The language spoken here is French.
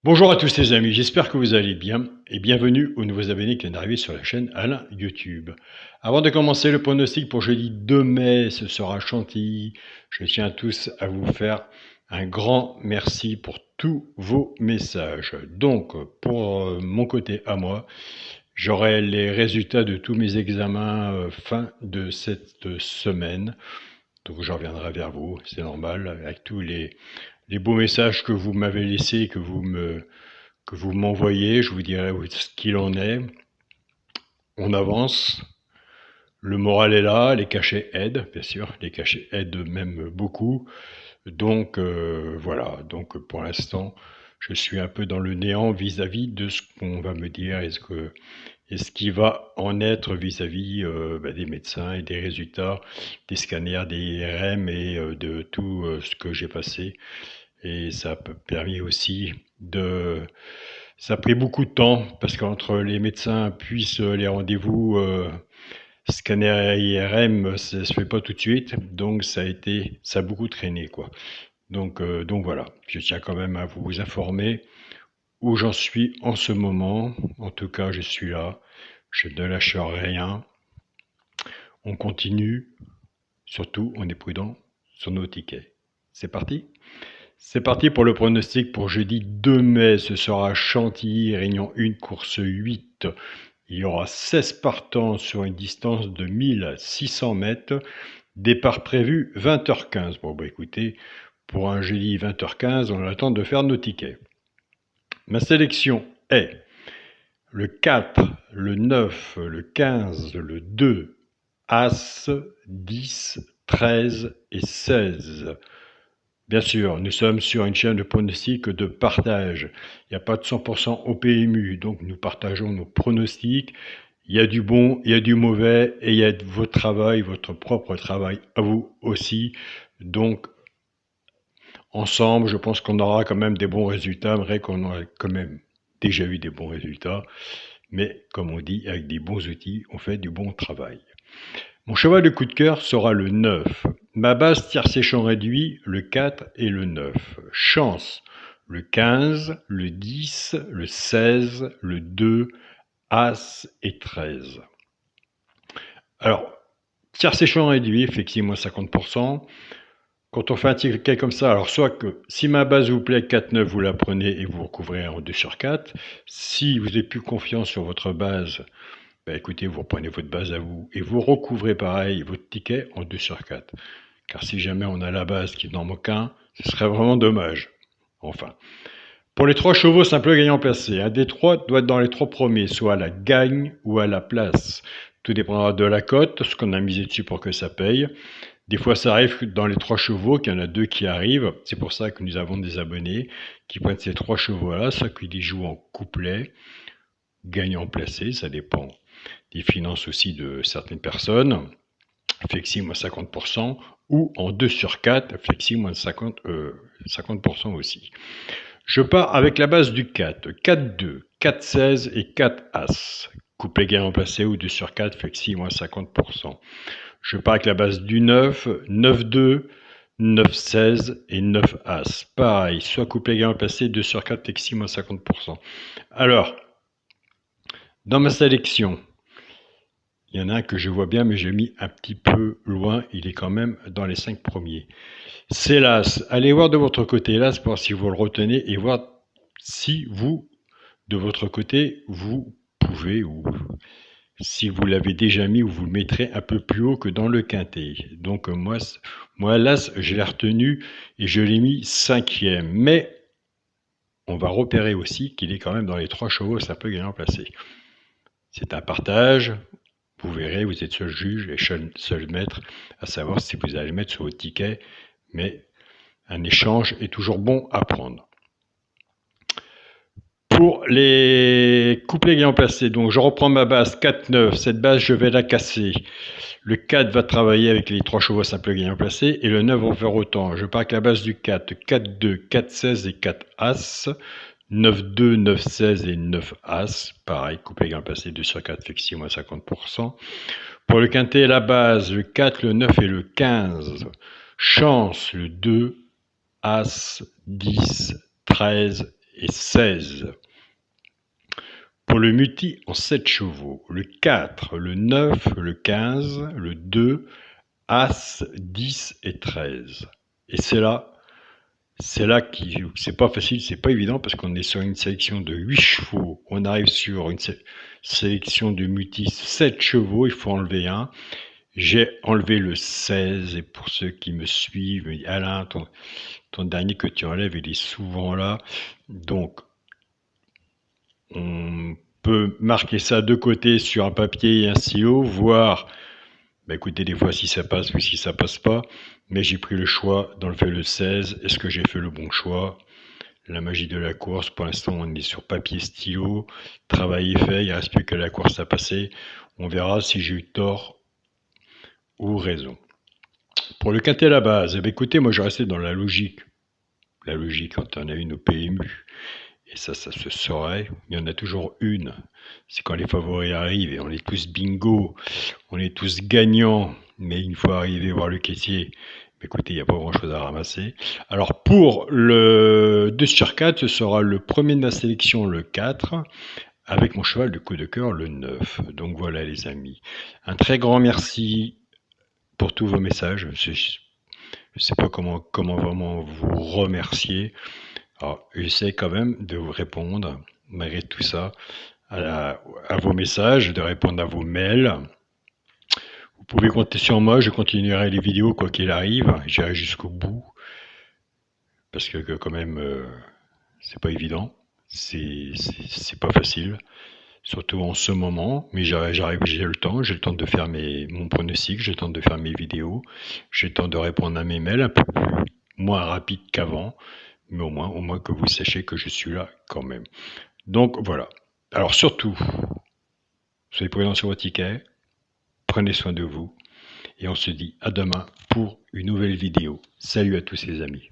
Bonjour à tous les amis, j'espère que vous allez bien et bienvenue aux nouveaux abonnés qui viennent d'arriver sur la chaîne Alain YouTube. Avant de commencer le pronostic pour jeudi 2 mai, ce sera Chantilly. Je tiens tous à vous faire un grand merci pour tous vos messages. Donc, pour mon côté à moi, j'aurai les résultats de tous mes examens fin de cette semaine. Donc, je reviendrai vers vous, c'est normal, avec tous les beaux messages que vous m'avez laissés, que vous m'envoyez, je vous dirai ce qu'il en est. On avance, le moral est là, les cachets aident, bien sûr, les cachets aident même beaucoup. Donc voilà, donc pour l'instant, je suis un peu dans le néant vis-à-vis de ce qu'on va me dire et ce qui va en être vis-à-vis des médecins et des résultats, des scanners, des IRM et de tout ce que j'ai passé. Et ça a permis aussi ça a pris beaucoup de temps parce qu'entre les médecins puis les rendez-vous scanner IRM, ça se fait pas tout de suite, donc ça a beaucoup traîné quoi. Donc voilà, je tiens quand même à vous informer où j'en suis en ce moment. En tout cas, je suis là, je ne lâche rien. On continue, surtout on est prudent sur nos tickets. C'est parti? C'est parti pour le pronostic pour jeudi 2 mai. Ce sera Chantilly, Réunion 1, course 8. Il y aura 16 partants sur une distance de 1600 mètres. Départ prévu 20h15. Bon, bah écoutez, pour un jeudi 20h15, on attend de faire nos tickets. Ma sélection est le 4, le 9, le 15, le 2, As, 10, 13 et 16. Bien sûr, nous sommes sur une chaîne de pronostics de partage. Il n'y a pas de 100% au PMU, donc nous partageons nos pronostics. Il y a du bon, il y a du mauvais, et il y a votre travail, votre propre travail à vous aussi. Donc, ensemble, je pense qu'on aura quand même des bons résultats, vrai qu'on aura quand même déjà eu des bons résultats. Mais comme on dit, avec des bons outils, on fait du bon travail. Mon cheval de coup de cœur sera le 9. Ma base tire séchant réduit, le 4 et le 9. Chance, le 15, le 10, le 16, le 2, As et 13. Alors, tire séchant réduit, effectivement 50%. Quand on fait un ticket comme ça, alors soit que si ma base vous plaît, 4-9, vous la prenez et vous recouvrez en 2 sur 4. Si vous êtes plus confiant sur votre base, écoutez, vous reprenez votre base à vous et vous recouvrez pareil votre ticket en 2 sur 4. Car si jamais on a la base qui n'en manque un, ce serait vraiment dommage. Enfin. Pour les 3 chevaux simple gagnant placé, un des 3 doit être dans les 3 premiers, soit à la gagne ou à la place. Tout dépendra de la cote, ce qu'on a misé dessus pour que ça paye. Des fois, ça arrive dans les 3 chevaux qu'il y en a 2 qui arrivent. C'est pour ça que nous avons des abonnés qui prennent ces 3 chevaux-là, soit qu'ils jouent en couplet, gagnant placé, ça dépend des finances aussi de certaines personnes, flexi moins 50%, ou en 2 sur 4, flexi moins 50% aussi. Je pars avec la base du 4, 4-2, 4-16 et 4 As. Couplet gagnant placé ou 2 sur 4, flexi moins 50%. Je pars avec la base du 9, 9-2, 9-16 et 9 As. Pareil, soit couplet gagnant placé, 2 sur 4, flexi moins 50%. Alors, dans ma sélection, il y en a un que je vois bien, mais j'ai mis un petit peu loin. Il est quand même dans les 5 premiers. C'est l'As. Allez voir de votre côté l'As pour voir si vous le retenez et voir si vous, de votre côté, vous pouvez, ou si vous l'avez déjà mis, ou vous le mettrez un peu plus haut que dans le quintet. Donc moi l'As, je l'ai retenu et je l'ai mis 5e. Mais on va repérer aussi qu'il est quand même dans les 3 chevaux, c'est un peu gagnant placé. C'est un partage. Vous verrez, vous êtes seul juge et seul maître à savoir si vous allez mettre sur votre ticket, mais un échange est toujours bon à prendre. Pour les couplets gagnants placés, donc je reprends ma base 4-9, cette base je vais la casser. Le 4 va travailler avec les 3 chevaux simples gagnants placés et le 9 va faire autant. Je pars avec la base du 4, 4-2, 4-16 et 4 As. 9-2, 9-16 et 9 As. Pareil, couplet gagnant placé 2 sur 4, flexi moins 50%. Pour le quintet, la base, le 4, le 9 et le 15. Chance, le 2, As, 10, 13 et 16. Pour le multi en 7 chevaux, le 4, le 9, le 15, le 2, As, 10 et 13. Et c'est là qui c'est pas facile, c'est pas évident parce qu'on est sur une sélection de 8 chevaux. On arrive sur une sélection de multi 7 chevaux, il faut enlever un. J'ai enlevé le 16 et pour ceux qui me suivent, Alain, ton dernier que tu enlèves, il est souvent là. Donc, on peut marquer ça de côté sur un papier et un stylo, voir, écoutez, des fois si ça passe ou si ça passe pas, mais j'ai pris le choix d'enlever le 16. Est-ce que j'ai fait le bon choix? La magie de la course, pour l'instant on est sur papier stylo, travail est fait, il ne reste plus que la course à passer. On verra si j'ai eu tort ou raison. Pour le quintet à la base, écoutez, moi je restais dans la logique. La logique quand on a une au PMU. Et ça se saurait. Il y en a toujours une. C'est quand les favoris arrivent et on est tous bingo, on est tous gagnants. Mais une fois arrivé voir le caissier, écoutez, il n'y a pas grand chose à ramasser. Alors pour le 2 sur 4, ce sera le premier de ma sélection, le 4, avec mon cheval de coup de cœur, le 9. Donc voilà les amis. Un très grand merci pour tous vos messages. Je ne sais pas comment vraiment vous remercier. Alors, j'essaie quand même de vous répondre, malgré tout ça, à vos messages, de répondre à vos mails. Vous pouvez compter sur moi, je continuerai les vidéos quoi qu'il arrive, j'irai jusqu'au bout, parce que quand même, c'est pas évident, c'est pas facile, surtout en ce moment, mais j'arrive, j'ai le temps de faire mon pronostic, j'ai le temps de faire mes vidéos, j'ai le temps de répondre à mes mails, un peu moins rapide qu'avant, mais au moins que vous sachiez que je suis là quand même. Donc voilà. Alors surtout, soyez prudents sur vos tickets, prenez soin de vous, et on se dit à demain pour une nouvelle vidéo. Salut à tous les amis.